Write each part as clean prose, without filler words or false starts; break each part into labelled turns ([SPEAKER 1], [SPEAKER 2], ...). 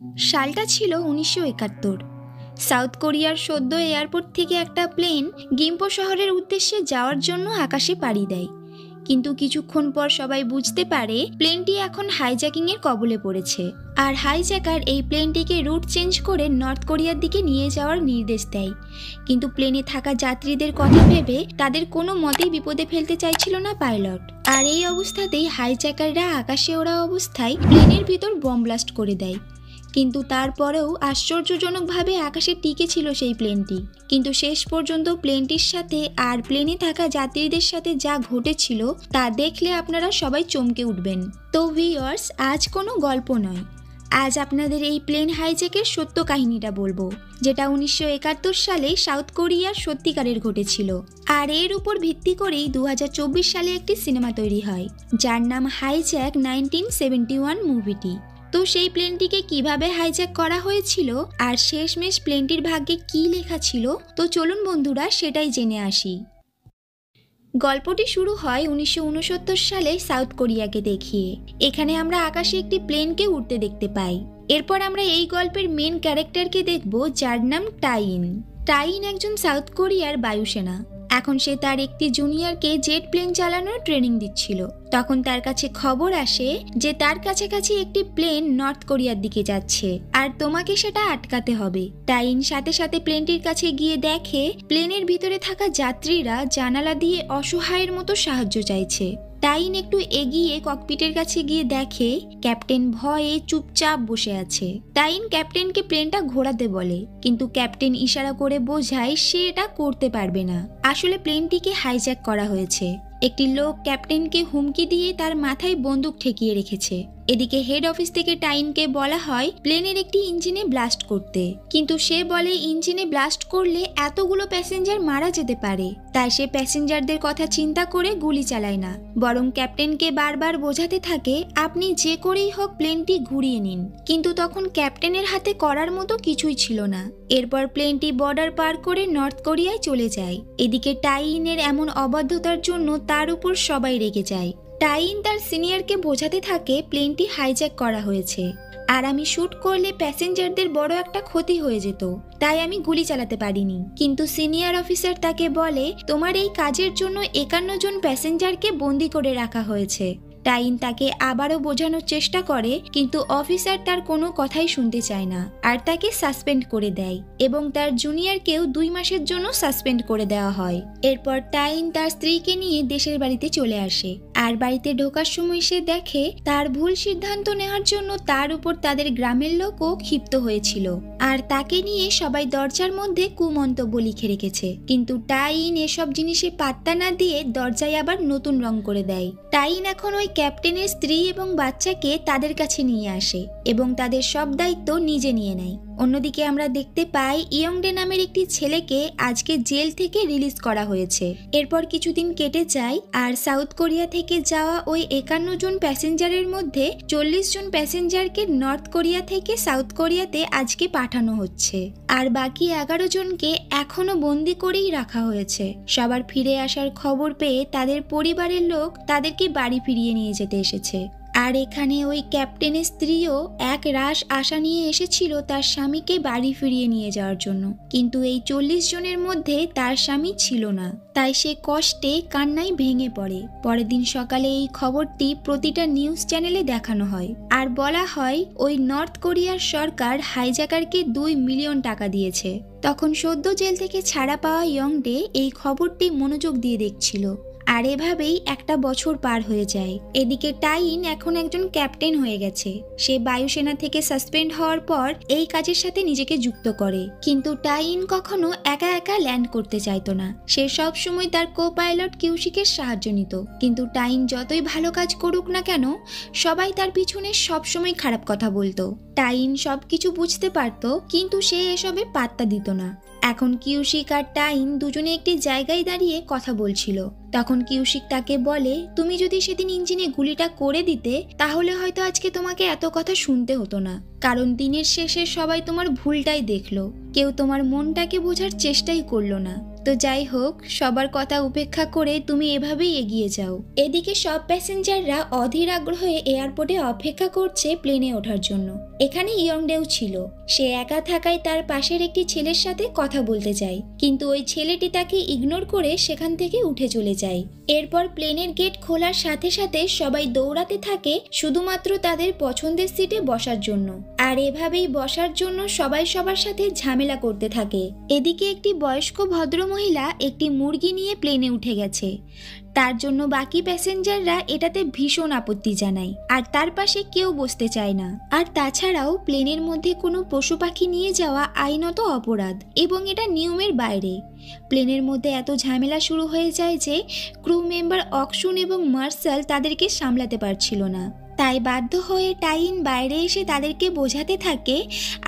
[SPEAKER 1] সালটা ছিল 1971। সাউথ কোরিয়ার সদ্য এয়ারপোর্ট থেকে একটা প্লেন গিম্পো শহরের উদ্দেশ্যে যাওয়ার জন্য আকাশে পাড়ি দেয়। কিন্তু কিছুক্ষণ পর সবাই বুঝতে পারে প্লেনটি এখন হাইজ্যাকিংয়ের কবলে পড়েছে, আর হাইজ্যাকার এই প্লেনটিকে রুট চেঞ্জ করে নর্থ কোরিয়ার দিকে নিয়ে যাওয়ার নির্দেশ দেয়। কিন্তু প্লেনে থাকা যাত্রীদের কথা ভেবে তাদের কোনো মতেই বিপদে ফেলতে চাইছিল না পাইলট। আর এই অবস্থাতেই হাইজ্যাকাররা আকাশে ওড়া অবস্থায় প্লেনের ভিতর বম ব্লাস্ট করে দেয়। কিন্তু তারপরেও আশ্চর্যজনকভাবে আকাশে টিকে ছিল সেই প্লেনটি। কিন্তু শেষ পর্যন্ত প্লেনটির সাথে আর প্লেনে থাকা যাত্রীদের সাথে যা ঘটেছিল তা দেখলে আপনারা সবাই চমকে উঠবেন। তো ভিউয়ার্স, আজ কোনো গল্প নয়, আজ আপনাদের এই প্লেন হাইজ্যাকের সত্য কাহিনীটা বলবো, যেটা 1971 সালে সাউথ কোরিয়ার সত্যিকারের ঘটেছিল। আর এর উপর ভিত্তি করেই 2024 সালে একটি সিনেমা তৈরি হয়, যার নাম হাইজ্যাক 1971 মুভিটি। তো সেই প্লেনটিকে কিভাবে হাইজ্যাক করা হয়েছিল আর শেষমেশ প্লেনটির ভাগ্যে কি লেখা ছিল, তো চলুন বন্ধুরা সেটাই জেনে আসি। গল্পটি শুরু হয় 1969 সালে সাউথ কোরিয়াকে দেখিয়ে। এখানে আমরা আকাশে একটি প্লেনকে উড়তে দেখতে পাই। এরপর আমরা এই গল্পের মেন ক্যারেক্টারকে দেখব, যার নাম টাইন। টাইন একজন সাউথ কোরিয়ার বায়ুসেনা। এখন সে তার একটি জুনিয়রকে জেট প্লেন চালানোর ট্রেনিং দিচ্ছিল। তখন তার কাছে খবর আসে যে তার কাছাকাছি একটি প্লেন নর্থ কোরিয়ার দিকে যাচ্ছে, আর তোমাকে সেটা আটকাতে হবে। টাইন সাথে সাথে প্লেনটির কাছে গিয়ে দেখে প্লেনের ভিতরে থাকা যাত্রীরা জানালা দিয়ে অসহায়ের মতো সাহায্য চাইছে। টাইন একটু এগিয়ে ককপিটের কাছে গিয়ে দেখে ক্যাপ্টেন ভয়ে চুপচাপ বসে আছে। টাইন ক্যাপ্টেনকে প্লেনটা ঘোরাতে বলে, কিন্তু ক্যাপ্টেন ইশারা করে বোঝায় সে এটা করতে পারবে না। আসলে প্লেনটিকে হাইজ্যাক করা হয়েছে। একটি লোক ক্যাপ্টেনকে হুমকি দিয়ে তার মাথায় বন্দুক ঠেকিয়ে রেখেছে। এদিকে হেড অফিস থেকে টাইনকে বলা হয় প্লেনের একটি ইঞ্জিনে ব্লাস্ট করতে, কিন্তু সে বলে ইঞ্জিনে ব্লাস্ট করলে এতগুলো প্যাসেঞ্জার মারা যেতে পারে, তাই সে প্যাসেঞ্জারদের কথা চিন্তা করে গুলি চালায় না, বরং ক্যাপ্টেনকে বারবার বোঝাতে থাকে আপনি যে করেই হোক প্লেনটি ঘুরিয়ে নিন। কিন্তু তখন ক্যাপ্টেনের হাতে করার মতো কিছুই ছিল না। এরপর প্লেনটি বর্ডার পার করে নর্থ কোরিয়ায় চলে যায়। এদিকে টাইনের এমন অবাধ্যতার জন্য তার উপর সবাই রেগে যায়। টাইন তার সিনিয়রকে বোঝাতে থাকে প্লেনটি হাইজ্যাক করা হয়েছে, আর আমি শুট করলে প্যাসেঞ্জারদের বড় একটা ক্ষতি হয়ে যেত, তাই আমি গুলি চালাতে পারিনি। কিন্তু সিনিয়র অফিসার তাকে বলে তোমার এই কাজের জন্য 51 জন প্যাসেঞ্জারকে বন্দি করে রাখা হয়েছে। টাইন তাকে আবারও বোঝানোর চেষ্টা করে, কিন্তু অফিসার তার কোনো কথাই শুনতে চায় না, আর তাকে সাসপেন্ড করে দেয় এবং তার জুনিয়রকেও 2 মাসের জন্য সাসপেন্ড করে দেওয়া হয়। এরপর টাইন তার স্ত্রীকে নিয়ে দেশের বাড়িতে চলে আসে, আর বাড়িতে ঢোকার সময় সে দেখে তার ভুল সিদ্ধান্ত নেওয়ার জন্য তার উপর তাদের গ্রামের লোকও ক্ষিপ্ত হয়েছিল, আর তাকে নিয়ে সবাই দরজার মধ্যে কুমন্তব্য লিখে রেখেছে। কিন্তু টাইন এসব জিনিসে পাত্তা না দিয়ে দরজায় আবার নতুন রং করে দেয়। টাইন এখন ওই ক্যাপ্টেনের স্ত্রী এবং বাচ্চাকে তাদের কাছে নিয়ে আসে এবং তাদের সব দায়িত্ব নিজে নিয়ে নেয়। অন্যদিকে আমরা দেখতে পাই ইয়ংডে নামের একটি ছেলেকে আজকে জেল থেকে রিলিজ করা হয়েছে। এরপর কিছুদিন কেটে যায়, আর সাউথ কোরিয়া থেকে যাওয়া ওই 51 জন প্যাসেঞ্জারের মধ্যে 40 জন প্যাসেঞ্জারকে নর্থ কোরিয়া থেকে সাউথ কোরিয়াতে আজকে পাঠানো হচ্ছে, আর বাকি 11 জনকে এখনো বন্দি করেই রাখা হয়েছে। সবার ফিরে আসার খবর পেয়ে তাদের পরিবারের লোক তাদেরকে বাড়ি ফিরিয়ে নিয়ে যেতে এসেছে। আর এখানে ওই ক্যাপ্টেনের স্ত্রীও এক রাশ আশা নিয়ে এসেছিল তার স্বামীকে বাড়ি ফিরিয়ে নিয়ে যাওয়ার জন্য, কিন্তু এই 40 জনের মধ্যে তার স্বামী ছিল না, তাই সে কষ্টে কান্নায় ভেঙে পড়ে। পরের দিন সকালে এই খবরটি প্রতিটা নিউজ চ্যানেলে দেখানো হয়, আর বলা হয় ওই নর্থ কোরিয়ার সরকার হাইজ্যাকারকে 2 মিলিয়ন টাকা দিয়েছে। তখন সদ্য জেল থেকে ছাড়া পাওয়া ইয়ংডে এই খবরটি মনোযোগ দিয়ে দেখছিল, আর এভাবেই একটা বছর পার হয়ে যায়। এদিকে টাইন এখন একজন ক্যাপ্টেন হয়ে গেছে। সে বায়ুসেনা থেকে সাসপেন্ড হওয়ার পর এই কাজের সাথে নিজেকে যুক্ত করে, কিন্তু টাইন কখনো একা একা ল্যান্ড করতে চাইতো না। সে সব সময় তার কো পাইলট কিউশিকের সাহায্য নিত, কিন্তু টাইন যতই ভালো কাজ করুক না কেন সবাই তার পিছনে সবসময় খারাপ কথা বলতো। টাইন সবকিছু বুঝতে পারত, কিন্তু সে এসবে পাত্তা দিত না। এখন কিউশিক আর টাইন দুজনে একটি জায়গায় দাঁড়িয়ে কথা বলছিল। তখন কিউশিক তাকে বলে তুমি যদি সেদিন ইঞ্জিনে গুলিটা করে দিতে তাহলে হয়তো আজকে তোমাকে এত কথা শুনতে হতো না, কারণ দিনের শেষে সবাই তোমার ভুলটাই দেখলো, কেউ তোমার মনটাকে বোঝার চেষ্টাই করলো না। তো যাই হোক, সবার কথা উপেক্ষা করে তুমি এভাবেই এগিয়ে যাও। এদিকে সব প্যাসেঞ্জাররা অধীর আগ্রহে এয়ারপোর্টে অপেক্ষা করছে প্লেনে ওঠার জন্য। এখানে ইয়ংডেও ছিল। সে একা থাকায় তার পাশের একটি ছেলের সাথে কথা বলতে চায়, কিন্তু ওই ছেলেটি তাকে ইগনোর করে সেখান থেকে উঠে চলে যায়। এরপর প্লেনের গেট খোলার সাথে সাথে সবাই দৌড়াতে থাকে শুধুমাত্র তাদের পছন্দের সিটে বসার জন্য। আর এভাবেই বসার জন্য সবাই সবার সাথে ঝামেলা করতে থাকে। এদিকে একটি বয়স্ক ভদ্রমহিলা একটি মুরগি নিয়ে প্লেনে উঠে গেছে। তার জন্য বাকি প্যাসেঞ্জাররা এটাতে ভীষণ আপত্তি জানায়, আর তার পাশে কেউ বসতে চায় না। আর তাছাড়াও প্লেনের মধ্যে কোনো পশু পাখি নিয়ে যাওয়া আইনত অপরাধ এবং এটা নিয়মের বাইরে। প্লেনের মধ্যে এত ঝামেলা শুরু হয়ে যায় যে ক্রু মেম্বার অকসুন এবং মার্শাল তাদেরকে সামলাতে পারছিল না। তাই বাধ্য হয়ে টাইন বাইরে এসে তাদেরকে বোঝাতে থাকে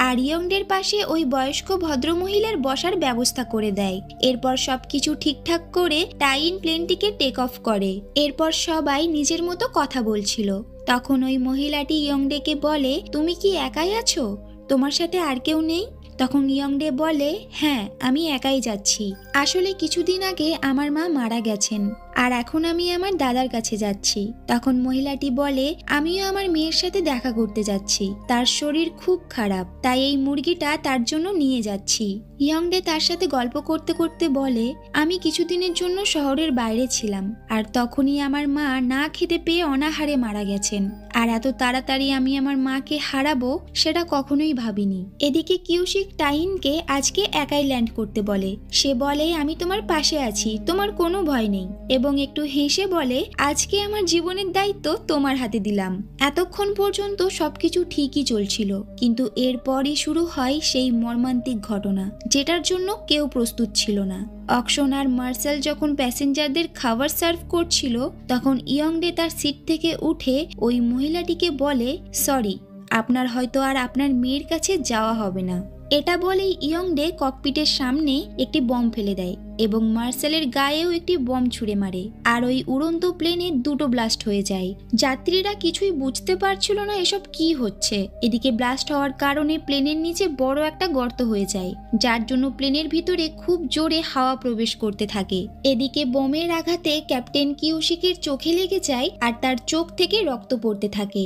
[SPEAKER 1] আর ইয়ংডের পাশে ওই বয়স্ক ভদ্রমহিলার বসার ব্যবস্থা করে দেয়। এরপর সবকিছু ঠিকঠাক করে টাইন প্লেনটিকে টেক অফ করে। এরপর সবাই নিজের মতো কথা বলছিল। তখন ওই মহিলাটি ইয়ংডেকে বলে, তুমি কি একাই আছো? তোমার সাথে আর কেউ নেই? তখন ইয়ংডে বলে, হ্যাঁ, আমি একাই যাচ্ছি। আসলে কিছুদিন আগে আমার মা মারা গেছেন, আর এখন আমি আমার দাদার কাছে যাচ্ছি। তখন মহিলাটি বলে, আমিও আমার মেয়ের সাথে দেখা করতে যাচ্ছি। তার শরীর খুব খারাপ, তাই এই মুরগিটা তার জন্য নিয়ে যাচ্ছি। ইয়ংডে তার সাথে গল্প করতে করতে বলে, আমি কিছুদিনের জন্য শহরের বাইরে ছিলাম, আর তখনই আমার মা না খেতে পেয়ে অনাহারে মারা গেছেন। আর এত তাড়াতাড়ি আমি আমার মাকে হারাবো সেটা কখনোই ভাবিনি। এদিকে কিউশিক টাইনকে আজকে একাই ল্যান্ড করতে বলে। সে বলে, আমি তোমার পাশে আছি, তোমার কোনো ভয় নেই, এবং একটু হেসে বলে, আজকে আমার জীবনের দায়িত্ব তোমার হাতে দিলাম। এতক্ষণ পর্যন্ত সবকিছু ঠিকই চলছিল, কিন্তু এরপরই শুরু হয় সেই মর্মান্তিক ঘটনা, যেটার জন্য কেউ প্রস্তুত ছিল না। অকসন আর মার্শাল যখন প্যাসেঞ্জারদের খাবার সার্ভ করছিল, তখন ইয়ংডে তার সিট থেকে উঠে ওই মহিলাটিকে বলে, সরি, আপনার হয়তো আর আপনার মেয়ের কাছে যাওয়া হবে না। এটা বলেই ইয়ংডে ককপিটের সামনে একটি বম ফেলে দেয় এবং মার্শালের গায়েও একটি বম ছুঁড়ে মারে, আর ওই উড়ন্ত প্লেনে দুটো ব্লাস্ট হয়ে যায়। যাত্রীরা কিছুই বুঝতে পারছিল না এসব কি হচ্ছে। এদিকে ব্লাস্ট হওয়ার কারণে প্লেনের নিচে বড় একটা গর্ত হয়ে যায়, যার জন্য প্লেনের ভিতরে খুব জোরে হাওয়া প্রবেশ করতে থাকে। এদিকে বোমের আঘাতে ক্যাপ্টেন কিউশিকের চোখে লেগে যায় আর তার চোখ থেকে রক্ত পড়তে থাকে।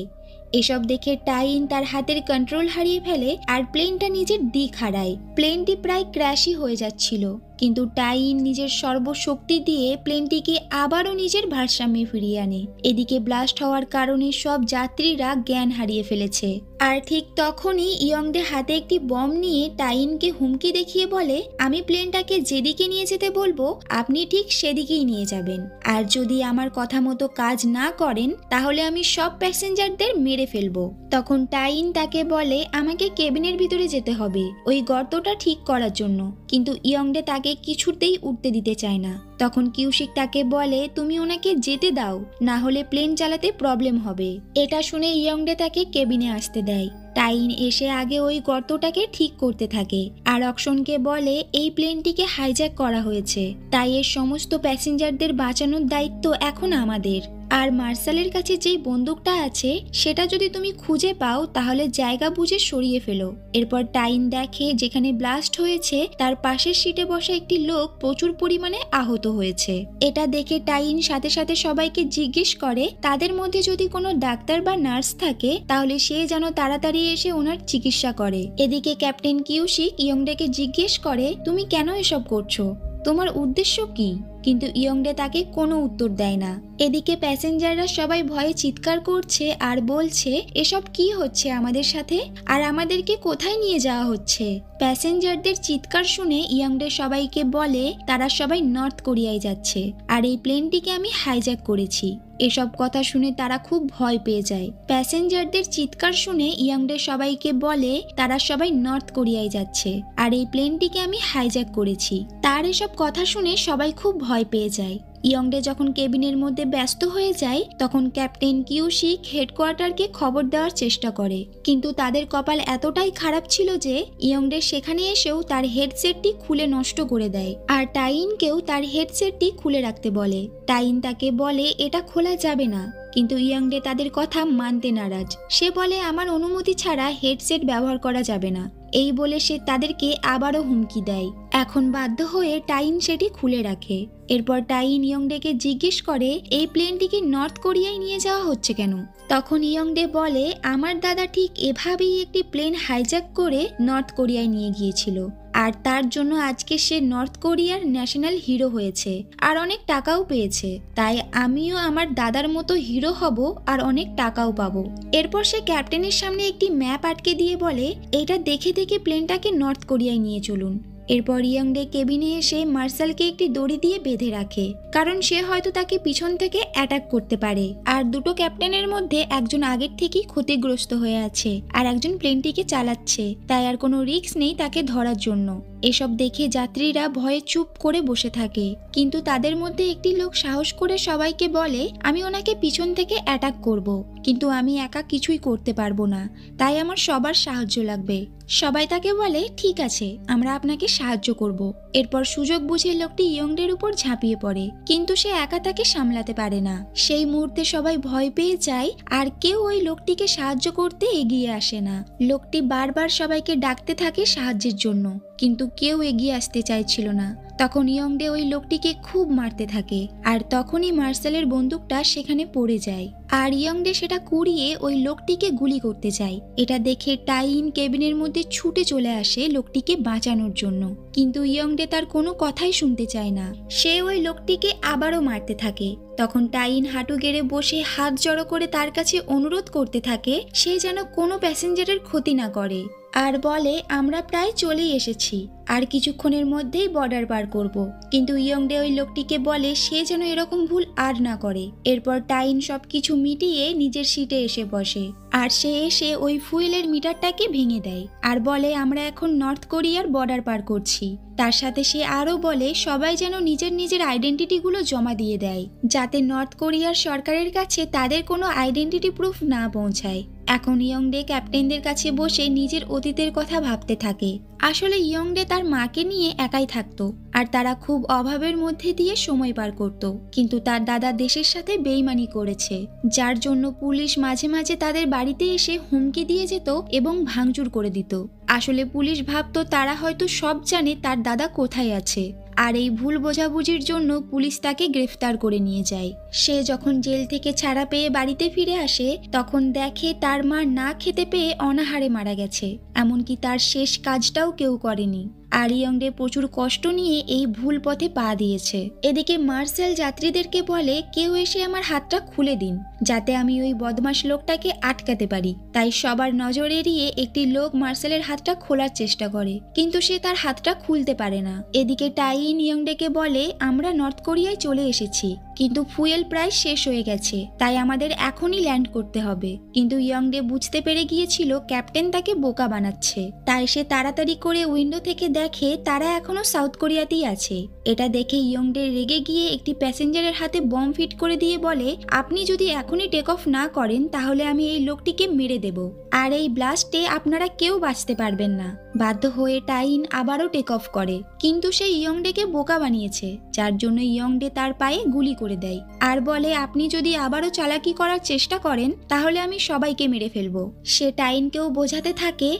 [SPEAKER 1] এসব দেখে টাইন তার হাতের কন্ট্রোল হারিয়ে ফেলে আর প্লেনটা নিজের দিক হারায়। প্লেনটি প্রায় ক্র্যাশই হয়ে যাচ্ছিল, কিন্তু টাইন নিজের সর্বশক্তি দিয়ে প্লেনটিকে আবারও নিজের ভারসাম্যে ফিরিয়ে আনে। এদিকে ব্লাস্ট হওয়ার কারণে সব যাত্রীরা জ্ঞান হারিয়ে ফেলেছে। আর ঠিক তখনই ইয়ংডে হাতে একটি বম নিয়ে টাইনকে হুমকি দেখিয়ে বলে, আমি প্লেনটাকে যেদিকে নিয়ে যেতে বলবো আপনি ঠিক সেদিকেই নিয়ে যাবেন, আর যদি আমার কথা মতো কাজ না করেন তাহলে আমি সব প্যাসেঞ্জারদের মেরে ফেলবো। তখন টাইন তাকে বলে, আমাকে কেবিনের ভিতরে যেতে হবে ওই গর্তটা ঠিক করার জন্য, কিন্তু ইয়ংডে তাকে কিছুতেই উঠতে দিতে চায় না। তখন কিউশিক তাকে বলে, তুমি ওনাকে যেতে দাও, না হলে প্লেন চালাতে প্রবলেম হবে। এটা শুনে ইয়ংডে তাকে কেবিনে আসতে দেয়। টাইন এসে আগে ওই গর্তটাকে ঠিক করতে থাকে আর অকসনকে বলে, এই প্লেনটিকে হাইজ্যাক করা হয়েছে, তাই এর সমস্ত প্যাসেঞ্জারদের বাঁচানোর দায়িত্ব এখন আমাদের। আর মার্শালের কাছে যেই বন্দুকটা আছে সেটা যদি তুমি খুঁজে পাও তাহলে জায়গা বুঝে সরিয়ে ফেলো। এরপর টাইন দেখে যেখানে ব্লাস্ট হয়েছে তার পাশের সিটে বসা একটি লোক প্রচুর পরিমাণে আহত হয়েছে। এটা দেখে টাইন সাথে সাথে সবাইকে জিজ্ঞেস করে তাদের মধ্যে যদি কোনো ডাক্তার বা নার্স থাকে তাহলে সে যেন তাড়াতাড়ি এসে ওনার চিকিৎসা করে। এদিকে ক্যাপ্টেন কিউশিক ইয়ংডেকে জিজ্ঞেস করে, তুমি কেন এসব করছো, তোমার উদ্দেশ্য কি? কিন্তু ইয়ংডে তাকে কোনো উত্তর দেয় না। এদিকে প্যাসেঞ্জাররা সবাই ভয়ে চিৎকার করছে আর বলছে, এসব কি হচ্ছে আমাদের সাথে, আর আমাদেরকে কোথায় নিয়ে যাওয়া হচ্ছে? প্যাসেঞ্জারদের চিৎকার শুনে ইয়ংডে সবাইকে বলে তারা সবাই নর্থ কোরিয়ায় যাচ্ছে, আর এই প্লেনটিকে আমি হাইজ্যাক করেছি। এসব কথা শুনে তারা খুব ভয় পেয়ে যায়। প্যাসেঞ্জারদের চিৎকার শুনে ইয়ংডে সবাইকে বলে তারা সবাই নর্থ কোরিয়ায় যাচ্ছে, আর এই প্লেনটিকে আমি হাইজ্যাক করেছি। তার এসব কথা শুনে সবাই খুব ভয় পেয়ে যায়। ইয়ংডে যখন কেবিনের মধ্যে ব্যস্ত হয়ে যায় তখন ক্যাপ্টেন কিউশিক হেডকোয়ার্টারকে খবর দেওয়ার চেষ্টা করে, কিন্তু তাদের কপাল এতটাই খারাপ ছিল যে ইয়ংডে সেখানে এসেও তার হেডসেটটি খুলে নষ্ট করে দেয়, আর টাইনকেও তার হেডসেটটি খুলে রাখতে বলে। টাইন তাকে বলে এটা খোলা যাবে না, কিন্তু ইয়ংডে তাদের কথা মানতে নারাজ। সে বলে আমার অনুমতি ছাড়া হেডসেট ব্যবহার করা যাবে না। এই বলে সে তাদেরকে আবারও হুমকি দেয়। এখন বাধ্য হয়ে টাইন সেটি খুলে রাখে। এরপর টাইন ইয়ংডেকে জিজ্ঞেস করে এই প্লেনটিকে নর্থ কোরিয়ায় নিয়ে যাওয়া হচ্ছে কেন। তখন ইয়ংডে বলে আমার দাদা ঠিক এভাবেই একটি প্লেন হাইজ্যাক করে নর্থ কোরিয়ায় নিয়ে গিয়েছিল, আর তার জন্য আজকে সে নর্থ কোরিয়ার ন্যাশনাল হিরো হয়েছে আর অনেক টাকাও পেয়েছে। তাই আমিও আমার দাদার মতো হিরো হব আর অনেক টাকাও পাবো। এরপর সে ক্যাপ্টেনের সামনে একটি ম্যাপ আটকে দিয়ে বলে এটা দেখে দেখে প্লেনটাকে নর্থ কোরিয়ায় নিয়ে চলুন। এরপর ইয়ংডে কেবিনে এসে মার্শালকে একটি দড়ি দিয়ে বেঁধে রাখে, কারণ সে হয়তো তাকে পিছন থেকে অ্যাটাক করতে পারে। আর দুটো ক্যাপ্টেনের মধ্যে একজন আগের থেকেই ক্ষতিগ্রস্ত হয়ে আছে আর একজন প্লেনটিকে চালাচ্ছে, তাই আর কোনো রিস্ক নেই তাকে ধরার জন্য। এসব দেখে যাত্রীরা ভয়ে চুপ করে বসে থাকে, কিন্তু তাদের মধ্যে একটি লোক সাহস করে সবাইকে বলে আমি ওনাকে পিছন থেকে অ্যাটাক করব, কিন্তু আমি একা কিছুই করতে পারবো না, তাই আমার সবার সাহায্য লাগবে। সবাই তাকে বলে ঠিক আছে, আমরা আপনাকে সাহায্য করব। এরপর সুযোগ বুঝে লোকটি ইয়ংডের উপর ঝাঁপিয়ে পড়ে, কিন্তু সে একা তাকে সামলাতে পারে না। সেই মুহূর্তে সবাই ভয় পেয়ে যায় আর কেউ ওই লোকটিকে সাহায্য করতে এগিয়ে আসে না। লোকটি বারবার সবাইকে ডাকতে থাকে সাহায্যের জন্য, কিন্তু কেউ এগিয়ে আসতে চাইছিল না। তখন ইয়ংডে ওই লোকটিকে খুব মারতে থাকে, আর তখনই মার্শালের বন্দুকটা সেখানে পড়ে যায় আর ইয়ংডে সেটা কুড়িয়ে ওই লোকটিকে গুলি করতে যায়। এটা দেখে টাইন কেবিনের মধ্যে ছুটে চলে আসে লোকটিকে বাঁচানোর জন্য, কিন্তু ইয়ংডে তার কোনো কথাই শুনতে চায় না। সে ওই লোকটিকে আবারও মারতে থাকে। তখন টাইন হাঁটু গেড়ে বসে হাত জড়ো করে তার কাছে অনুরোধ করতে থাকে সে যেন কোনো প্যাসেঞ্জারের ক্ষতি না করে, আর বলে আমরা প্রায় চলেই এসেছি, আর কিছুক্ষণের মধ্যেই বর্ডার পার করব। কিন্তু ইয়ংডে ওই লোকটিকে বলে সে যেন এরকম ভুল আর না করে। এরপর টাইন সবকিছু মিটিয়ে নিজের সিটে এসে বসে, আর সে এসে ওই ফুয়েলের মিটারটাকে ভেঙে দেয় আর বলে আমরা এখন নর্থ কোরিয়ার বর্ডার পার করছি। তার সাথে সে আরও বলে সবাই যেন নিজের নিজের আইডেন্টিটিগুলো জমা দিয়ে দেয়, যাতে নর্থ কোরিয়ার সরকারের কাছে তাদের কোনো আইডেন্টিটি প্রুফ না পৌঁছায়। এখন ইয়ংডে ক্যাপ্টেনদের কাছে বসে নিজের অতীতের কথা ভাবতে থাকে। আসলে ইয়ংডে তার মাকে নিয়ে একাই থাকতো, আর তারা খুব অভাবের মধ্যে দিয়ে সময় পার করত। কিন্তু তার দাদা দেশের সাথে বেইমানি করেছে, যার জন্য পুলিশ মাঝে মাঝে তাদের বাড়িতে এসে হুমকি দিয়ে যেত এবং ভাঙচুর করে দিত। আসলে পুলিশ ভাবতো তারা হয়তো সব জানে তার দাদা কোথায় আছে, আর এই ভুল বোঝাবুঝির জন্য পুলিশ তাকে গ্রেফতার করে নিয়ে যায়। সে যখন জেল থেকে ছাড়া পেয়ে বাড়িতে ফিরে আসে তখন দেখে তার মা না খেতে পেয়ে অনাহারে মারা গেছে, এমনকি তার শেষ কাজটাও কেউ করেনি। আর ইয়ংডে প্রচুর কষ্ট নিয়ে এই ভুল পথে পা দিয়েছে। এদিকে মার্শাল যাত্রীদেরকে বলে কেউ এসে আমার হাতটা খুলে দিন, যাতে আমি ওই বদমাশ লোকটাকে আটকাতে পারি। তাই সবার নজর এড়িয়ে একটি লোক মার্শালের হাতটা খোলার চেষ্টা করে, কিন্তু সে তার হাতটা খুলতে পারে না। এদিকে টাইন ইয়ংডেকে বলে আমরা নর্থ কোরিয়ায় চলে এসেছি, কিন্তু ফুয়েল প্রায় শেষ হয়ে গেছে, তাই আমাদের এখনই ল্যান্ড করতে হবে। কিন্তু ইয়ংডে বুঝতে পেরে গিয়েছিল ক্যাপ্টেন তাকে বোকা বানাচ্ছে, তাই সে তাড়াতাড়ি করে উইন্ডো থেকে দেখে তারা এখনো সাউথ কোরিয়াতেই আছে। এটা দেখে ইয়ংডে রেগে গিয়ে একটি প্যাসেঞ্জারের হাতে বম ফিট করে দিয়ে বলে আপনি যদি এখনই টেক অফ না করেন তাহলে আমি এই লোকটিকে মেরে দেব, আর এই ব্লাস্টে আপনারা কেউ বাঁচতে পারবেন না। বাধ্য হয়ে টাইন আবারও টেক অফ করে, কিন্তু সে ইয়ংডেকে বোকা বানিয়েছে, যার জন্য ইয়ংডে তার পায়ে গুলি করে দেয় আর বলে আপনি যদি আবারও চালাকি করার চেষ্টা করেন তাহলে আমি সবাইকে মেরে ফেলবো। সে টাইনকেও বোঝাতে থাকে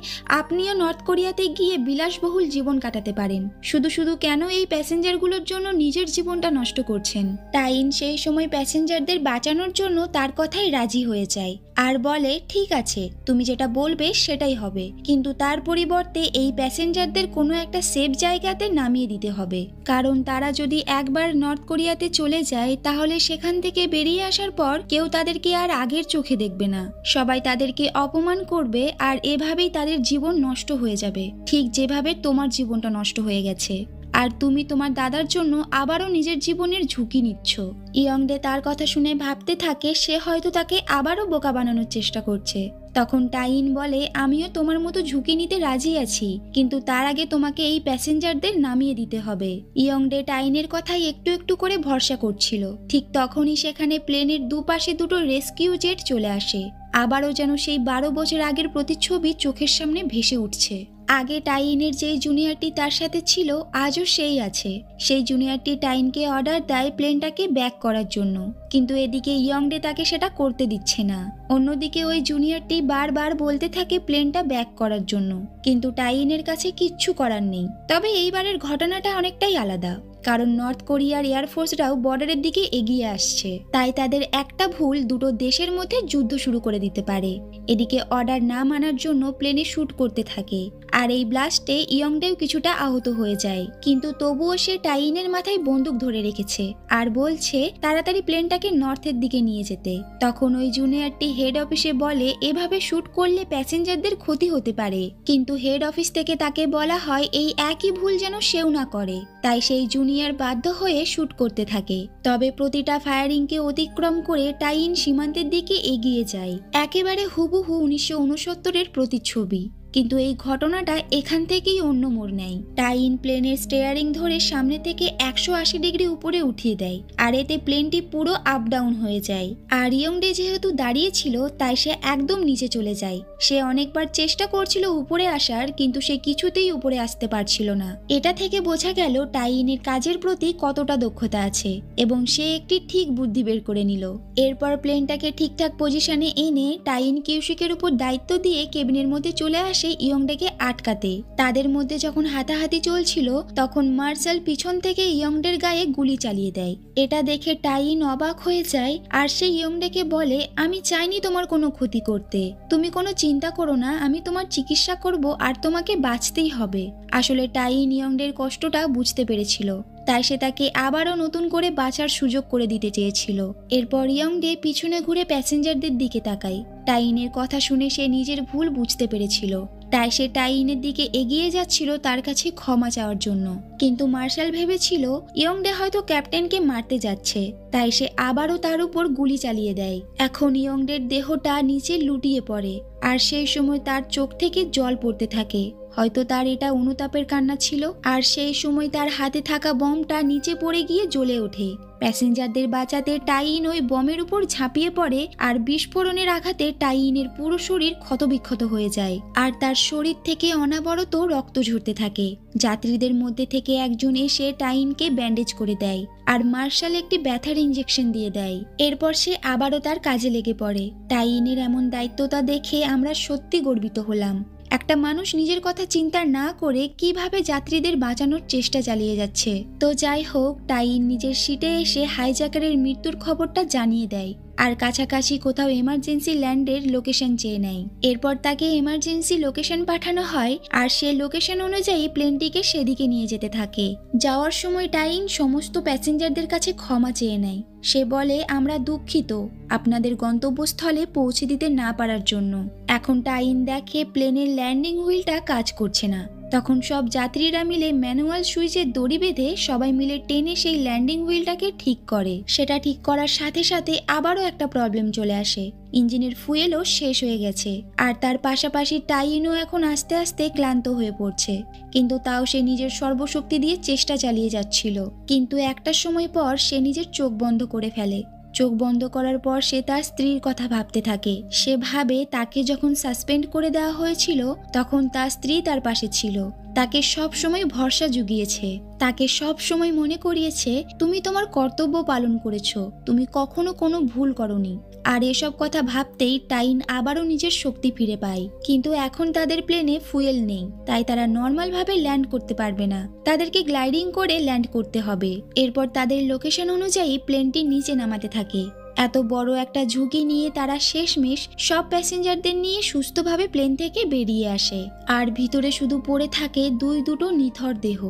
[SPEAKER 1] আপনিও নর্থ কোরিয়াতে গিয়ে বিলাসবহুল জীবন কাটাতে পারেন, শুধু শুধু কেন এই প্যাসেঞ্জারগুলোর জন্য নিজের জীবনটা নষ্ট করছেন। টাইন সেই সময় প্যাসেঞ্জারদের বাঁচানোর জন্য তার কথাই রাজি হয়ে যায় আর বলে ঠিক আছে তুমি যেটা বলবে সেটাই হবে, কিন্তু তার পরিবর্তে এই প্যাসেঞ্জারদের কোনো একটা সেফ জায়গাতে নামিয়ে দিতে হবে, কারণ তারা যদি একবার নর্থ কোরিয়াতে চলে যায় তাহলে সেখান থেকে বেরিয়ে আসার পর কেউ তাদেরকে আর আগের চোখে দেখবে না, সবাই তাদেরকে অপমান করবে আর এভাবেই তাদের জীবন নষ্ট হয়ে যাবে, ঠিক যেভাবে তোমার জীবনটা নষ্ট হয়ে গেছে। আর তুমি তোমার দাদার জন্য আবারও নিজের জীবনের ঝুঁকি নিচ্ছ। ইয়ংডে তার কথা শুনে ভাবতে থাকে সে হয়তো তাকে আবারও বোকা বানানোর চেষ্টা করছে। তখন টাইন বলে আমিও তোমার মতো ঝুঁকি নিতে রাজি আছি, কিন্তু তার আগে তোমাকে এই প্যাসেঞ্জারদের নামিয়ে দিতে হবে। ইয়ংডে টাইনের কথাই একটু একটু করে ভরসা করছিল। ঠিক তখনই সেখানে প্লেনের দুপাশে দুটো রেস্কিউ জেট চলে আসে। আবারও যেন সেই 12 বছর আগের প্রতিচ্ছবি চোখের সামনে ভেসে উঠছে। আগে টাইনের যেই জুনিয়রটি তার সাথে ছিল আজও সেই আছে। সেই জুনিয়রটি টাইনকে অর্ডার দেয় প্লেনটাকে ব্যাক করার জন্য, কিন্তু এদিকে ইয়ংডে তাকে সেটা করতে দিচ্ছে না। অন্যদিকে ওই জুনিয়রটি বারবার বলতে থাকে প্লেনটা ব্যাক করার জন্য, কিন্তু টাইনের কাছে কিচ্ছু করার নেই। তবে এইবারের ঘটনাটা অনেকটাই আলাদা, কারণ নর্থ কোরিয়ার এয়ারফোর্সরাও বর্ডারের দিকে এগিয়ে আসছে। তাই তাদের একটা ভুল দুটো দেশের মধ্যে যুদ্ধ শুরু করে দিতে পারে। এদিকে অর্ডার না মানার জন্য প্লেনে শুট করতে থাকে, আর এই ব্লাস্টে ইয়ংডেও কিছুটা আহত হয়ে যায়, কিন্তু তবুও সে টাইনের মাথায় বন্দুক ধরে রেখেছে আর বলছে তাড়াতাড়ি প্লেনটাকে নর্থের দিকে নিয়ে যেতে। তখন ওই জুনিয়রটি হেড অফিসে বলে এভাবে শুট করলে প্যাসেঞ্জারদের ক্ষতি হতে পারে, কিন্তু হেড অফিস থেকে তাকে বলা হয় এই একই ভুল যেন সেও না করে। তাই সেই জুনিয়র বাধ্য হয়ে শুট করতে থাকে। তবে প্রতিটা ফায়ারিংকে অতিক্রম করে টাইন সীমান্তের দিকে এগিয়ে যায়, একেবারে হুবহু 1969-এর প্রতিচ্ছবি। কিন্তু এই ঘটনাটা এখান থেকেই অন্য মোড় নেয়। টাইন প্লেনের স্টিয়ারিং ধরে সামনে থেকে 180 ডিগ্রি উপরে উঠিয়ে দেয়, আর এতে প্লেনটি পুরো আপ ডাউন হয়ে যায়। আর ইয়ংডে যেহেতু দাঁড়িয়ে ছিল তাই সে একদম নিচে চলে যায়। সে অনেকবার চেষ্টা করছিল উপরে আসার, কিন্তু সে কিছুতেই উপরে আসতে পারছিল না। এটা থেকে বোঝা গেল টাইনের কাজের প্রতি কতটা দক্ষতা আছে, এবং সে একটি ঠিক বুদ্ধি বের করে নিল। এরপর প্লেনটাকে ঠিকঠাক পজিশনে এনে টাইন কিউশিকের উপর দায়িত্ব দিয়ে কেবিনের মধ্যে চলে আসে ইয়ংডেকে আটকাতে। তাদের মধ্যে যখন হাতাহাতি চলছিল তখন মার্শাল পিছন থেকে ইয়ংডের গায়ে গুলি চালিয়ে দেয়। এটা দেখে টাইন অবাক হয়ে যায়, আর সে ইয়ংডেকে বলে আমি চাইনি তোমার কোনো ক্ষতি করতে, তুমি কোনো চিন্তা করো না, আমি তোমার চিকিৎসা করব আর তোমাকে বাঁচতেই হবে। আসলে টাইন ইয়ংডের কষ্টটা বুঝতে পেরেছিল, তাই সে তাকে আবারও নতুন করে বাঁচার সুযোগ করে দিতে চেয়েছিল। এরপর ইয়ংডে পিছনে ঘুরে প্যাসেঞ্জারদের দিকে তাকায়। টাইনের কথা শুনে সে নিজের ভুল বুঝতে পেরেছিল, তাই সে টাইনের দিকে এগিয়ে যাচ্ছিল তার কাছে ক্ষমা চাওয়ার জন্য। কিন্তু মার্শাল ভেবেছিল ইয়ংডে হয়তো ক্যাপ্টেনকে মারতে যাচ্ছে, তাই সে আবারও তার উপর গুলি চালিয়ে দেয়। এখন ইয়ংডের দেহটা নিচে লুটিয়ে পড়ে, আর সেই সময় তার চোখ থেকে জল পড়তে থাকে। হয়তো তার এটা অনুতাপের কান্না ছিল, আর সেই সময় তার হাতে থাকা বমটা নিচে পড়ে গিয়ে জ্বলে ওঠে। প্যাসেঞ্জারদের বাঁচাতে টাইন ওই বমের উপর ঝাঁপিয়ে পড়ে, আর বিস্ফোরণের আঘাতে টাইনের পুরো শরীর ক্ষতবিক্ষত হয়ে যায়, আর তার শরীর থেকে অনাবরত রক্ত ঝরতে থাকে। যাত্রীদের মধ্যে থেকে একজন এসে টাইনকে ব্যান্ডেজ করে দেয়, আর মার্শাল একটি ব্যথার ইঞ্জেকশন দিয়ে দেয়। এরপর সে আবারও তার কাজে লেগে পড়ে। টাইনের এমন দায়িত্বটা দেখে আমরা সত্যি গর্বিত হলাম। একটা মানুষ নিজের কথা চিন্তা না করে কিভাবে যাত্রীদের বাঁচানোর চেষ্টা চালিয়ে যাচ্ছে। তো যাই হোক, টাইন নিজের সিটে এসে হাইজ্যাকারের মৃত্যুর খবরটা জানিয়ে দেয়, আর কাছাকাছি কোথাও এমার্জেন্সি ল্যান্ডের লোকেশন চেয়ে নেয়। এরপর তাকে এমার্জেন্সি লোকেশন পাঠানো হয়, আর সে লোকেশন অনুযায়ী প্লেনটিকে সেদিকে নিয়ে যেতে থাকে। যাওয়ার সময় টাইন সমস্ত প্যাসেঞ্জারদের কাছে ক্ষমা চেয়ে নেয়। সে বলে আমরা দুঃখিত আপনাদের গন্তব্যস্থলে পৌঁছে দিতে না পারার জন্য। এখন টাইন দেখে প্লেনের ল্যান্ডিং হুইলটা কাজ করছে না। তখন সব যাত্রীরা মিলে ম্যানুয়াল সুইচের দড়ি বেঁধে সবাই মিলে টেনে সেই ল্যান্ডিং হুইলটাকে ঠিক করে। সেটা ঠিক করার সাথে সাথে আবারও একটা প্রবলেম চলে আসে, ইঞ্জিনের ফুয়েলও শেষ হয়ে গেছে। আর তার পাশাপাশি টাইনও এখন আস্তে আস্তে ক্লান্ত হয়ে পড়ছে, কিন্তু তাও সে নিজের সর্বশক্তি দিয়ে চেষ্টা চালিয়ে যাচ্ছিল। কিন্তু একটা সময় পর সে নিজের চোখ বন্ধ করে ফেলে। চোখ বন্ধ করার পর সে তার স্ত্রীর কথা ভাবতে থাকে। সে ভাবে তাকে যখন সাসপেন্ড করে দেওয়া হয়েছিল তখন তার স্ত্রী তার পাশে ছিল, তাকে সব সময় ভরসা জুগিয়েছে, তাকে সব সময় মনে করিয়েছে তুমি তোমার কর্তব্য পালন করেছো, তুমি কখনো কোনো ভুল করনি। আর এসব কথা ভাবতেই টাইন আবারও নিজের শক্তি ফিরে পায়। কিন্তু এখন তাদের প্লেনে ফুয়েল নেই, তাই তারা নর্মাল ভাবে ল্যান্ড করতে পারবে না, তাদেরকে গ্লাইডিং করে ল্যান্ড করতে হবে। এরপর তাদের লোকেশন অনুযায়ী প্লেনটি নিচে নামাতে থাকে। এত বড় একটা ঝুঁকি নিয়ে তারা শেষমেশ সব প্যাসেঞ্জারদের নিয়ে সুস্থভাবে প্লেন থেকে বেরিয়ে আসে, আর ভিতরে শুধু পড়ে থাকে দুটো নিথর দেহ।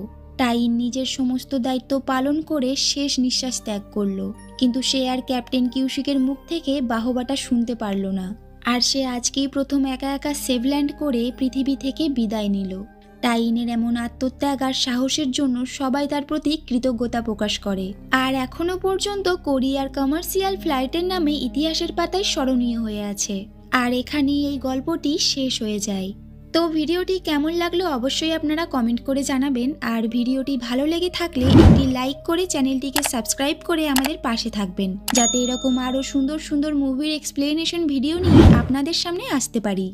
[SPEAKER 1] টাইন নিজের সমস্ত দায়িত্ব পালন করে শেষ নিঃশ্বাস ত্যাগ করলো, কিন্তু সে আর ক্যাপ্টেন কিউশিকের মুখ থেকে বাহবাটা শুনতে পারল না। আর সে আজকেই প্রথম একা একা সেভল্যান্ড করে পৃথিবী থেকে বিদায় নিল। টাইনের এমন আত্মত্যাগ আর সাহসের জন্য সবাই তার প্রতি কৃতজ্ঞতা প্রকাশ করে, আর এখনো পর্যন্ত কোরিয়ার কমার্শিয়াল ফ্লাইটের নামে ইতিহাসের পাতায় স্মরণীয় হয়ে আছে। আর এখানেই এই গল্পটি শেষ হয়ে যায়। তো ভিডিওটি কেমন লাগলো অবশ্যই আপনারা কমেন্ট করে জানাবেন, আর ভিডিওটি ভালো লেগে থাকলে একটি লাইক করে চ্যানেলটিকে সাবস্ক্রাইব করে আমাদের পাশে থাকবেন, যাতে এরকম আরও সুন্দর সুন্দর মুভির এক্সপ্লেনেশন ভিডিও নিয়ে আপনাদের সামনে আসতে পারি।